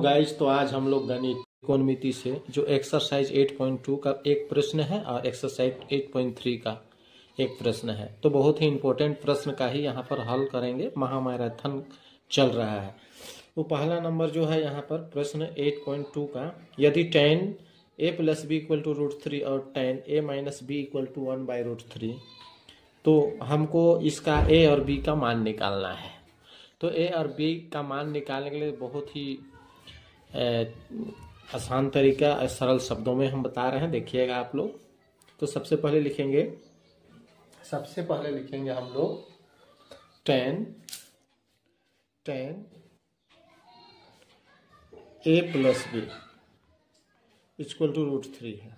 Guys, तो आज हम लोग गणित त्रिकोणमिति से जो एक्सरसाइज 8.2 का एक प्रश्न है और एक्सरसाइज 8.3 का एक प्रश्न है, तो बहुत ही इंपॉर्टेंट प्रश्न का ही यहाँ पर हल करेंगे। महामैराथन चल रहा है। तो पहला नंबर जो है यहाँ पर प्रश्न 8.2 का, यदि tan a + b = √3 और tan a - b = 1/√3, तो हमको इसका a और b का मान निकालना है। तो a और b का मान निकालने के लिए बहुत ही आसान तरीका, सरल शब्दों में हम बता रहे हैं, देखिएगा आप लोग। तो सबसे पहले लिखेंगे हम लोग tan a + b = √3 है।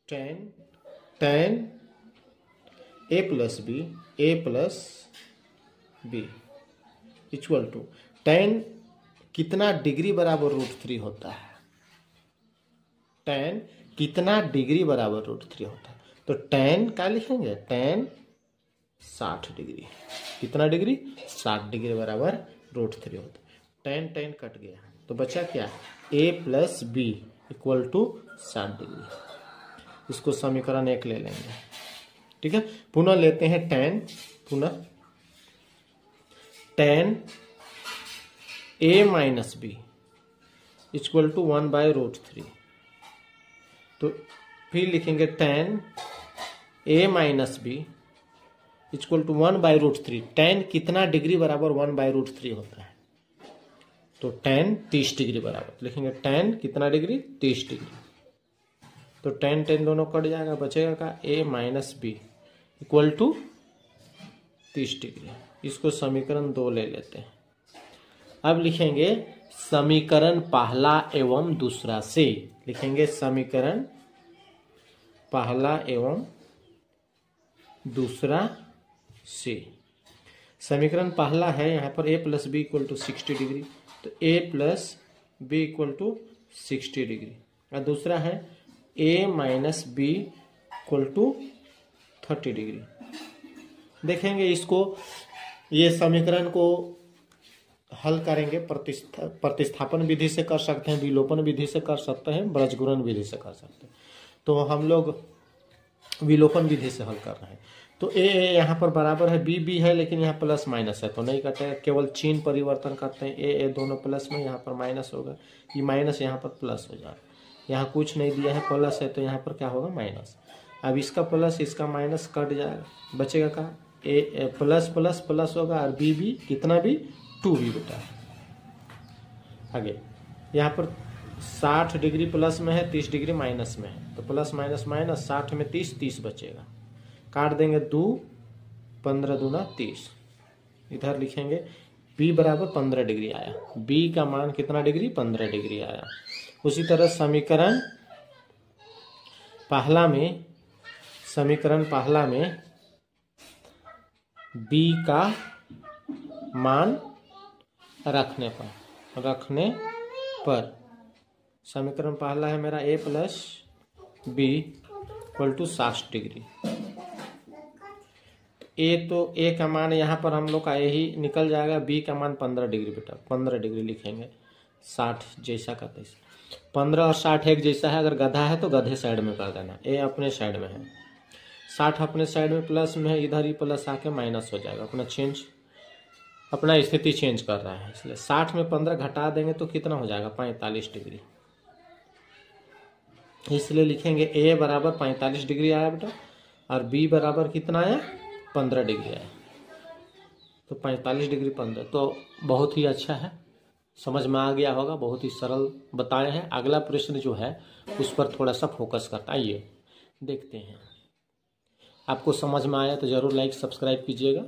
tan a + b = tan कितना डिग्री बराबर √3 होता है। tan कितना डिग्री बराबर √3 होता है। तो tan क्या लिखेंगे, tan 60 डिग्री। कितना डिग्री, 60 डिग्री बराबर √3 होता है। tan कट गया तो बचा क्या, a + b = 60 डिग्री। इसको समीकरण 1 ले लेंगे, ठीक है। पुनः लेते हैं tan a - b = 1/√3। तो फिर लिखेंगे tan a - b = 1/√3। tan कितना डिग्री बराबर 1/√3 होता है। तो tan 30 डिग्री बराबर लिखेंगे। tan कितना डिग्री, 30 डिग्री। तो tan दोनों कट जाएगा, बचेगा का a - b = 30 डिग्री। इसको समीकरण 2 ले लेते हैं। अब लिखेंगे समीकरण पहला एवं दूसरा से। लिखेंगे समीकरण पहला एवं दूसरा से। समीकरण पहला है यहाँ पर a + b = 60 डिग्री। तो a + b = 60 डिग्री। और दूसरा है a - b = 30 डिग्री। देखेंगे इसको, ये समीकरण को हल करेंगे। प्रतिस्थापन विधि से कर सकते हैं, विलोपन विधि से कर सकते हैं, बृहज्गुणन विधि से कर सकते हैं। तो हम लोग विलोपन विधि से हल कर रहे हैं। तो a यहाँ पर बराबर है, b है, लेकिन यहाँ प्लस माइनस है तो नहीं करते हैं, केवल चिन्ह परिवर्तन करते हैं। a दोनों प्लस में, यहाँ पर माइनस होगा, ये माइनस यहाँ पर प्लस हो जाएगा। यहाँ कुछ नहीं दिया है, प्लस है, तो यहाँ पर क्या होगा, माइनस। अब इसका प्लस इसका माइनस कट जाएगा, बचेगा का a प्लस होगा और b कितना भी 2b बेटा। आगे यहाँ पर 60 डिग्री प्लस में है, 30 डिग्री माइनस में है, तो प्लस माइनस माइनस, 60 में 30 बचेगा। काट देंगे 2, 15 दूना 30। इधर लिखेंगे b बराबर 15 डिग्री आया। b का मान कितना डिग्री, 15 डिग्री आया। उसी तरह समीकरण पहला में b का मान रखने पर समीकरण पहला है मेरा a + b = 60 डिग्री। a का मान यहाँ पर हम लोग का यही निकल जाएगा। b का मान 15 डिग्री बेटा, 15 डिग्री लिखेंगे। 60 जैसा का तैसा, 15 और 60 एक जैसा है। अगर गधा है तो गधे साइड में कर देना, a अपने साइड में है, 60 अपने साइड में प्लस में है, इधर ही प्लस आके माइनस हो जाएगा। अपना स्थिति चेंज कर रहा है, इसलिए 60 में 15 घटा देंगे तो कितना हो जाएगा, 45 डिग्री। इसलिए लिखेंगे a बराबर 45 डिग्री आया बेटा, और b बराबर कितना आया, 15 डिग्री आया। तो 45 डिग्री 15, तो बहुत ही अच्छा है, समझ में आ गया होगा। बहुत ही सरल बताए हैं। अगला प्रश्न जो है उस पर थोड़ा सा फोकस करता, आइए देखते हैं। आपको समझ में आया तो जरूर लाइक सब्सक्राइब कीजिएगा।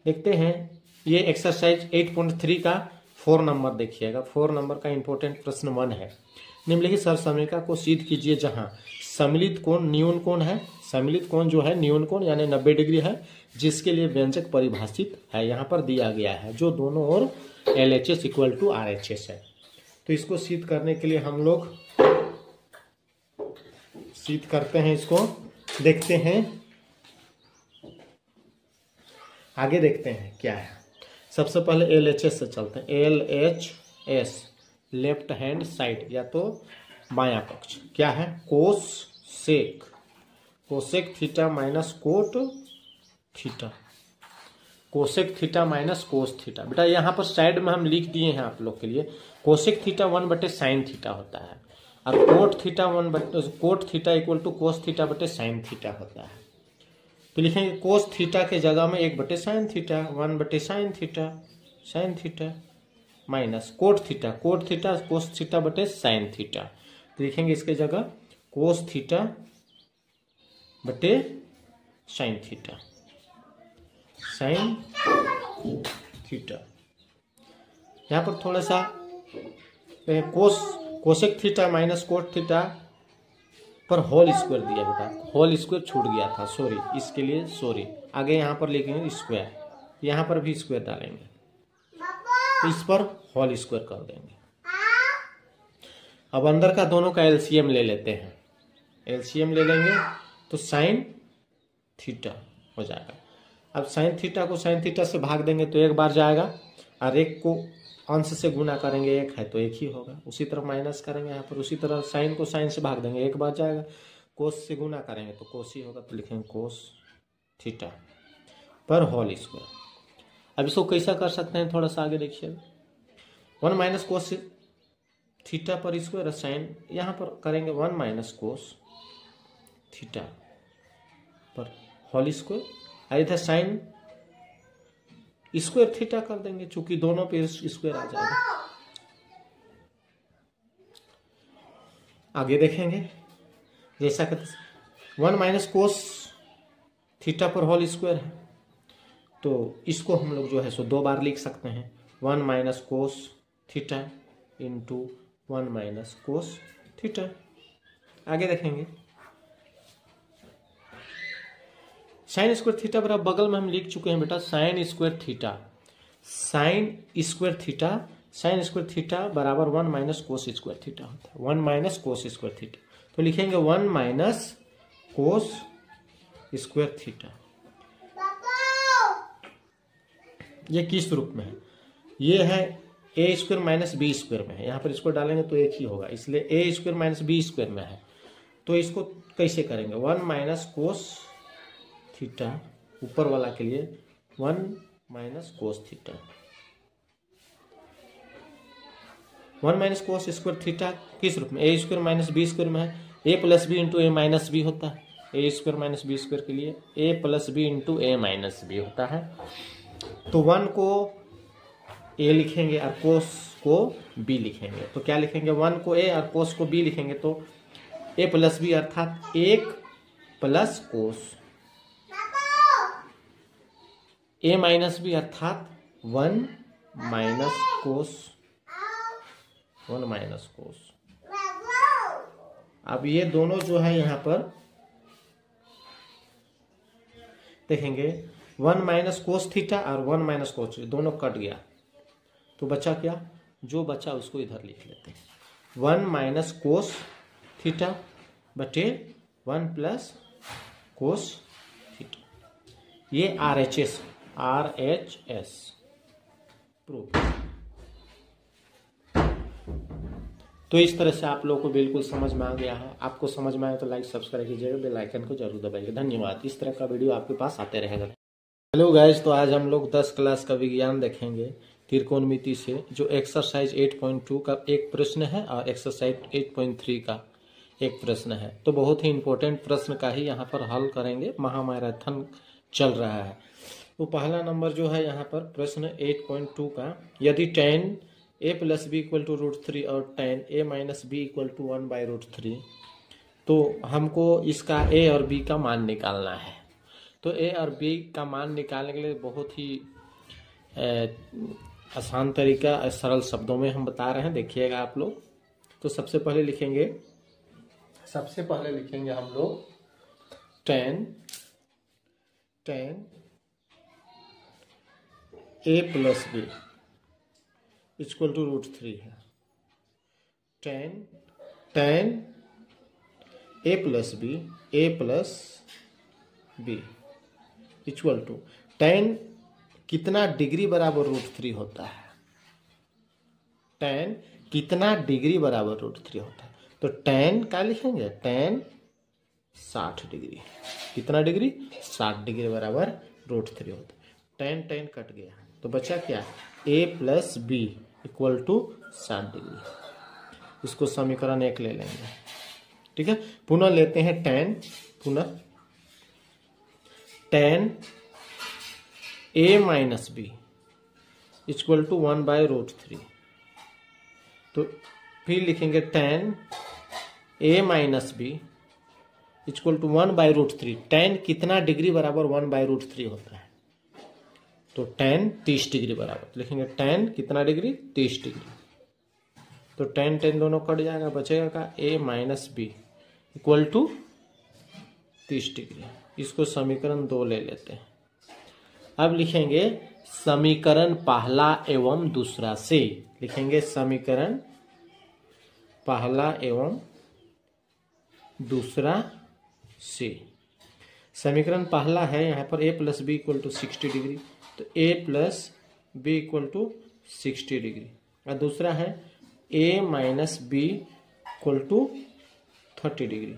देखते हैं ये एक्सरसाइज 8.3 का 4 नंबर देखिएगा। 4 नंबर का इंपॉर्टेंट प्रश्न 1 है। निम्नलिखित सरसमीका को सिद्ध कीजिए जहां सम्मिलित कोण न्यून कोण है। सम्मिलित कोण जो है न्यून कोण यानी 90 डिग्री है, जिसके लिए व्यंजक परिभाषित है, यहाँ पर दिया गया है, जो दोनों ओर LHS = RHS है। तो इसको सिद्ध करने के लिए हम लोग सिद्ध करते हैं। इसको देखते हैं, आगे देखते हैं क्या है। सबसे पहले LHS से चलते हैं। LHS लेफ्ट हैंड साइड या तो बायां पक्ष क्या है, cosec theta minus cot theta, cosec theta minus cos theta. बेटा यहाँ पर साइड में हम लिख दिए हैं आप लोग के लिए, कोसेक थीटा 1/sin थीटा होता है और cot theta equal to cos theta बटे साइन थीटा होता है। तो लिखेंगे कोस थीटा के जगह में 1/sin theta, 1/sin theta sine theta minus cot theta cos theta बटे साइन थीटा। तो लिखेंगे इसके जगह कोस थीटा बटे साइन थीटा, साइन थीटा। यहाँ पर थोड़ा सा cosec theta minus cot theta पर होल स्क्वायर दिया बेटा, होल स्क्वायर छूट गया था, सॉरी, इसके लिए सॉरी। आगे यहाँ पर लिखेंगे स्क्वायर, यहाँ पर भी स्क्वायर डालेंगे, इस पर होल स्क्वायर कर देंगे। अब अंदर का दोनों का एलसीएम ले लेते हैं, एलसीएम ले लेंगे तो साइन थीटा हो जाएगा। अब साइन थीटा को साइन थीटा से भाग देंगे तो एक बार जाएगा और एक को अंश से गुना करेंगे, एक है तो एक ही होगा। उसी तरह माइनस करेंगे यहाँ पर, उसी तरह साइन को साइन से भाग देंगे, एक बार जाएगा। कोस से गुना करेंगे तो कोस ही होगा, तो लिखेंगे कोस थीटा पर होल स्क्वायर। अब इसको कैसा कर सकते हैं, थोड़ा सा आगे देखिए, 1 माइनस कोस थीटा पर स्क्वायर, साइन यहाँ पर करेंगे 1 माइनस कोस थीटा पर होल स्क्वायर। इधर साइन स्क्वायर थीटा कर देंगे, चूंकि दोनों पे स्क्वायर आ जाएगा। आगे देखेंगे जैसा कि 1 माइनस कोस थीटा पर होल स्क्वायर है, तो इसको हम लोग जो है सो 2 बार लिख सकते हैं, 1 minus cos theta into 1 minus cos theta. आगे देखेंगे साइन स्क्वायर थीटा बराबर, बगल में हम लिख चुके हैं बेटा sine square theta, sine square theta बराबर 1 माइनस कोस स्क्वायर थीटा होता है, 1 माइनस कोस स्क्वायर थीटा। तो लिखेंगे 1 माइनस कोस स्क्वायर थीटा। ये किस रूप में है, ये है ए स्क्वायर माइनस बी स्क्वायर में है, यहाँ पर इसको डालेंगे तो एक ही होगा, इसलिए ए स्क्वायर माइनस बी स्क्वायर में है। तो इसको कैसे करेंगे, 1 माइनस कोस थीटा ऊपर वाला के लिए 1 minus cos theta, 1 minus cos square theta किस रूप में, ए स्क्वायर माइनस बी स्क्वायर में है, ए प्लस बी इंटू ए माइनस बी होता है, ए स्क्वायर माइनस बी स्क्वायर के लिए ए प्लस बी इंटू ए माइनस बी होता है। तो 1 को ए लिखेंगे और कोस को बी लिखेंगे, तो क्या लिखेंगे, 1 को ए और कोस को बी लिखेंगे तो ए प्लस बी अर्थात 1 प्लस कोस, ए माइनस बी अर्थात 1 माइनस कोस, 1 माइनस कोस। अब ये दोनों जो है यहाँ पर देखेंगे 1 माइनस कोस थीटा और 1 माइनस कोस दोनों कट गया, तो बचा क्या, जो बचा उसको इधर लिख लेते हैं, 1 माइनस कोस थीटा बटे 1 प्लस कोस थीटा। ये RHS प्रूफ। तो इस तरह से आप लोगों को बिल्कुल समझ में आ गया है। आपको समझ में आए तो लाइक सब्सक्राइब कीजिएगा, बेल आइकन को जरूर दबाइएगा। धन्यवाद। इस तरह का वीडियो आपके पास आते रहेगा। हेलो गाइज, तो आज हम लोग 10 क्लास का विज्ञान देखेंगे त्रिकोणमिति से, जो एक्सरसाइज 8.2 का एक प्रश्न है और एक्सरसाइज 8.3 का एक प्रश्न है। तो बहुत ही इंपॉर्टेंट प्रश्न का ही यहाँ पर हल करेंगे, महामैराथन चल रहा है। तो पहला नंबर जो है यहाँ पर प्रश्न 8.2 का, यदि tan a plus B equal to √3 और tan a minus B equal to 1/√3, तो हमको इसका a और b का मान निकालना है। तो a और b का मान निकालने के लिए बहुत ही आसान तरीका, सरल शब्दों में हम बता रहे हैं, देखिएगा आप लोग। तो सबसे पहले लिखेंगे हम लोग tan a plus B equal to √3 है, tan a plus B equal to tan कितना डिग्री बराबर √3 होता है? tan कितना डिग्री बराबर √3 होता है? तो tan क्या लिखेंगे? tan 60 degree. कितना डिग्री? 60 डिग्री बराबर √3 होता है। tan कट गया तो बचा क्या? a + b = 60 degree. इसको समीकरण 1 ले लेंगे। ठीक है, पुनः लेते हैं tan, पुनः tan a - b = 1/√3। तो फिर लिखेंगे tan a - b = 1/√3। tan कितना डिग्री बराबर 1/√3 होता है? तो tan 30 डिग्री बराबर लिखेंगे। tan कितना डिग्री? 30 डिग्री। तो tan दोनों कट जाएगा, बचेगा का a - b = 30 डिग्री। इसको समीकरण 2 ले लेते हैं। अब लिखेंगे समीकरण पहला एवं दूसरा से। लिखेंगे समीकरण पहला एवं दूसरा से। समीकरण पहला है यहाँ पर a + b = 60 डिग्री, तो a + b = 60 डिग्री। और दूसरा है a - b = 30 डिग्री।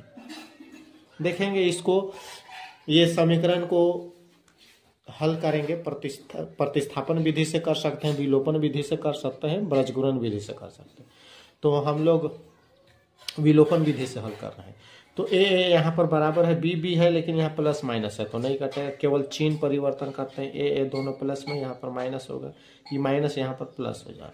देखेंगे इसको, ये समीकरण को हल करेंगे। प्रतिस्थापन विधि से कर सकते हैं, विलोपन विधि से कर सकते हैं, बृहज्गुणन विधि से कर सकते हैं। तो हम लोग विलोपन विधि से हल कर रहे हैं। तो a यहाँ पर बराबर है, b है, लेकिन यहाँ प्लस माइनस है तो नहीं कटेगा, केवल चिन्ह परिवर्तन करते हैं। a दोनों प्लस में, यहाँ पर माइनस होगा, ये माइनस यहाँ पर प्लस हो जाएगा।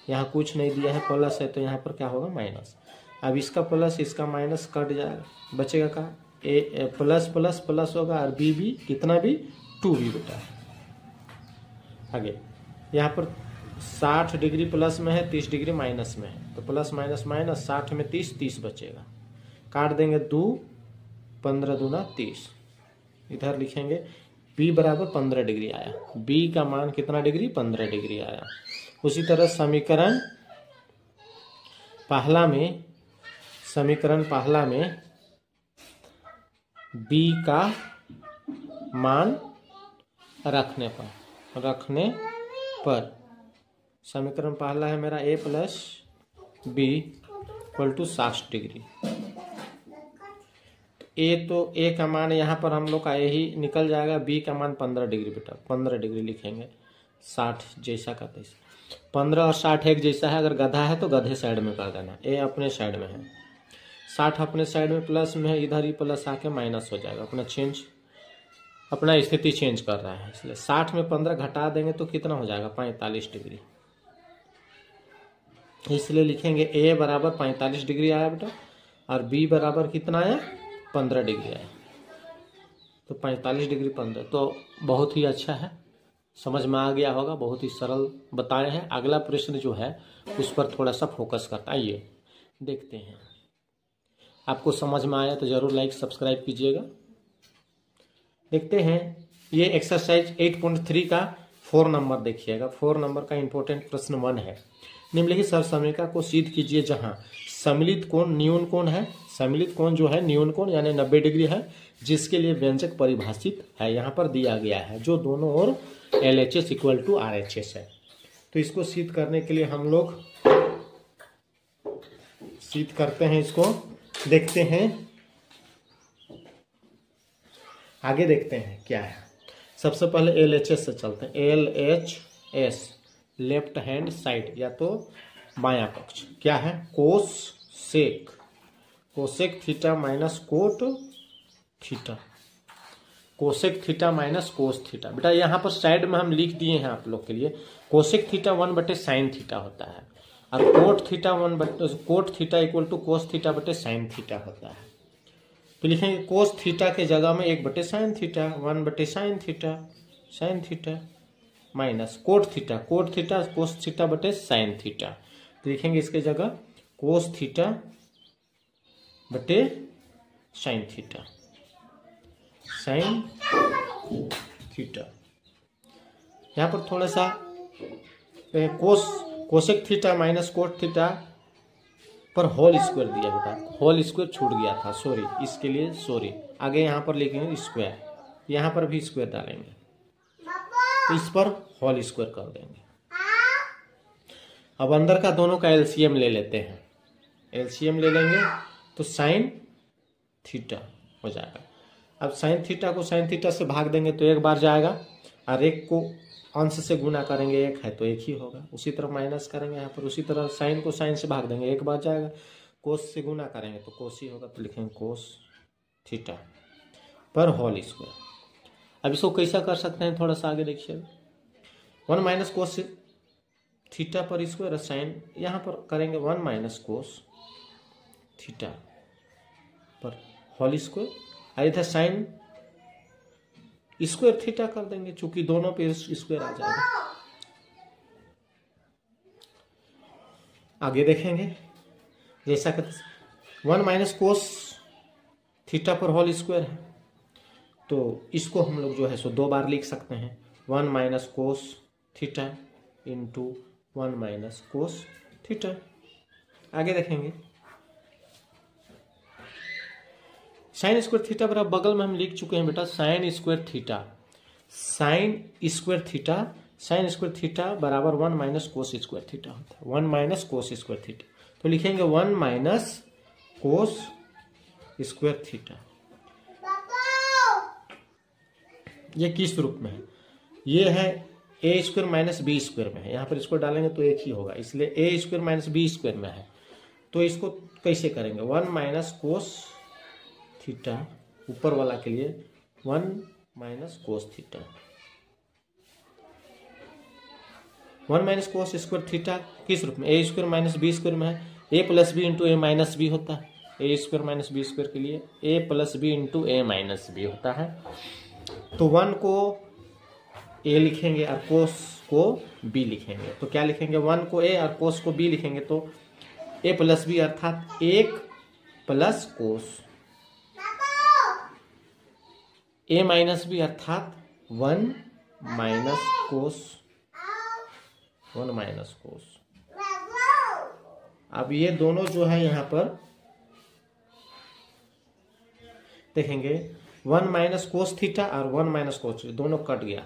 यहाँ कुछ नहीं दिया है, प्लस है तो यहाँ पर क्या होगा? माइनस। अब इसका प्लस इसका माइनस कट जाएगा, बचेगा का a प्लस होगा, और b कितना भी 2b बेटा। आगे यहाँ पर 60 डिग्री प्लस में है, 30 डिग्री माइनस में है, तो प्लस माइनस माइनस, 60 में 30 बचेगा। काट देंगे 2, 15 दूना 30। इधर लिखेंगे b बराबर 15 डिग्री आया। b का मान कितना डिग्री? 15 डिग्री आया। उसी तरह समीकरण पहला में b का मान रखने पर समीकरण पहला है मेरा a + b = 60 डिग्री। a का मान यहाँ पर हम लोग का यही निकल जाएगा। b का मान 15 डिग्री बेटा, 15 डिग्री लिखेंगे। 60 जैसा का तैसा, 15 और 60 एक जैसा है। अगर गधा है तो गधे साइड में कर देना, a अपने साइड में है, 60 अपने साइड में प्लस में है, इधर ही प्लस आके माइनस हो जाएगा। अपना स्थिति चेंज कर रहा है, इसलिए 60 में 15 घटा देंगे तो कितना हो जाएगा? 45 डिग्री। इसलिए लिखेंगे a बराबर 45 डिग्री आया बेटा, और b बराबर कितना आया? 15 डिग्री आया। तो 45 डिग्री 15, तो बहुत ही अच्छा है, समझ में आ गया होगा। बहुत ही सरल बताए हैं। अगला प्रश्न जो है उस पर थोड़ा सा फोकस करता, आइए देखते हैं। आपको समझ में आया तो जरूर लाइक सब्सक्राइब कीजिएगा। देखते हैं, ये एक्सरसाइज 8.3 का 4 नंबर देखिएगा। 4 नंबर का इंपॉर्टेंट प्रश्न 1 है। निम्नलिखित सरसमीका को सिद्ध कीजिए जहां सम्मिलित कोण न्यून कोण है। सम्मिलित कोण जो है न्यून कोण यानी 90 डिग्री है, जिसके लिए व्यंजक परिभाषित है, यहाँ पर दिया गया है, जो दोनों ओर LHS = RHS है। तो इसको सिद्ध करने के लिए हम लोग सिद्ध करते हैं। इसको देखते हैं, आगे देखते हैं क्या है। सबसे पहले LHS से चलते हैं। LHS लेफ्ट हैंड साइड या तो बायां पक्ष क्या है? Cosec theta minus cot theta, cosec theta minus cos theta. बेटा यहाँ पर साइड में हम लिख दिए हैं आप लोग के लिए। कोसेक थीटा 1/sin थीटा होता है, और कोट थीटा = कोस थीटा बटे साइन थीटा होता है। तो लिखेंगे कोस थीटा के जगह में 1/sin theta, 1/sin theta, sine theta minus cot theta cos theta बटे साइन थीटा। तो लिखेंगे इसके जगह कोस थीटा बटे साइन थीटा, साइन थीटा। यहाँ पर थोड़ा सा cosec theta minus cot theta पर होल स्क्वायर दिया बेटा, होल स्क्वायर छूट गया था, सॉरी, इसके लिए सॉरी। आगे यहाँ पर लिखेंगे स्क्वायर, यहाँ पर भी स्क्वायर डालेंगे। तो इस पर होल स्क्वायर कर देंगे। अब अंदर का दोनों का एलसीएम ले लेते हैं। एलसीएम ले लेंगे तो साइन थीटा हो जाएगा। अब साइन थीटा को साइन थीटा से भाग देंगे तो एक बार जाएगा, और एक को अंश से गुना करेंगे, एक है तो एक ही होगा। उसी तरह माइनस करेंगे यहाँ पर, उसी तरह साइन को साइन से भाग देंगे, एक बार जाएगा। कोस से गुना करेंगे तो कोस ही होगा, तो लिखेंगे कोस थीटा पर होल स्क्वायर। अब इसको कैसा कर सकते हैं, थोड़ा सा आगे देखिए। 1 माइनस कोस थीटा पर स्क्वायर, साइन यहाँ पर करेंगे 1 माइनस कोस थीटा पर होल स्क्वायर। इधर साइन स्क्वायर थीटा कर देंगे, चूंकि दोनों पे स्क्वायर आ जाएगा। आगे देखेंगे जैसा कि 1 माइनस कोस थीटा पर होल स्क्वायर है, तो इसको हम लोग जो है सो 2 बार लिख सकते हैं। 1 minus cos theta into 1 minus cos theta. आगे देखेंगे साइन स्क्वायर थीटा बराबर, बगल में हम लिख चुके हैं बेटा sine square theta. Sine square theta, sine square theta बराबर 1 माइनस कोस स्क्वायर थीटा होता है। 1 माइनस कोस स्क्वायर थीटा, तो लिखेंगे 1 माइनस कोस स्क्वायर थीटा। ये किस रूप में है, ये है ए स्क्वायर माइनस बी स्क्वायर में है। यहाँ पर इसको डालेंगे तो एक ही होगा, इसलिए ए स्क्वायर माइनस बी स्क्वायर में है। तो इसको कैसे करेंगे, 1 माइनस कोस थीटा, ऊपर वाला के लिए 1 minus cos theta. 1 minus cos square theta किस रूप में, ए स्क्वायर माइनस बी स्क्वायर में है। ए प्लस बी इंटू ए माइनस बी होता है। ए स्क्वायर माइनस बी स्क्वायर के लिए ए प्लस बी इंटू ए माइनस बी होता है। तो 1 को ए लिखेंगे और कोस को बी लिखेंगे, तो क्या लिखेंगे, 1 को ए और कोस को बी लिखेंगे, तो ए प्लस बी अर्थात 1 प्लस कोस, ए माइनस बी अर्थात 1 माइनस कोस, 1 माइनस कोस। अब ये दोनों जो है यहाँ पर देखेंगे 1 माइनस कोस थीटा और 1 माइनस कोस दोनों कट गया,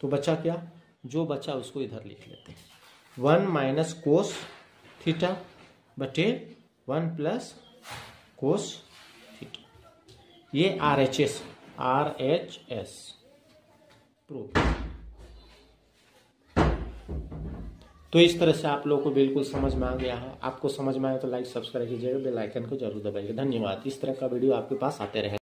तो बचा क्या, जो बचा उसको इधर लिख लेते हैं। 1 माइनस कोस थीटा बटे 1 प्लस कोस थीटा। ये RHS प्रूफ। तो इस तरह से आप लोगों को बिल्कुल समझ में आ गया है। आपको समझ में आए तो लाइक सब्सक्राइब कीजिएगा, बेल आइकन को जरूर दबाइएगा। धन्यवाद। इस तरह का वीडियो आपके पास आते रहेगा।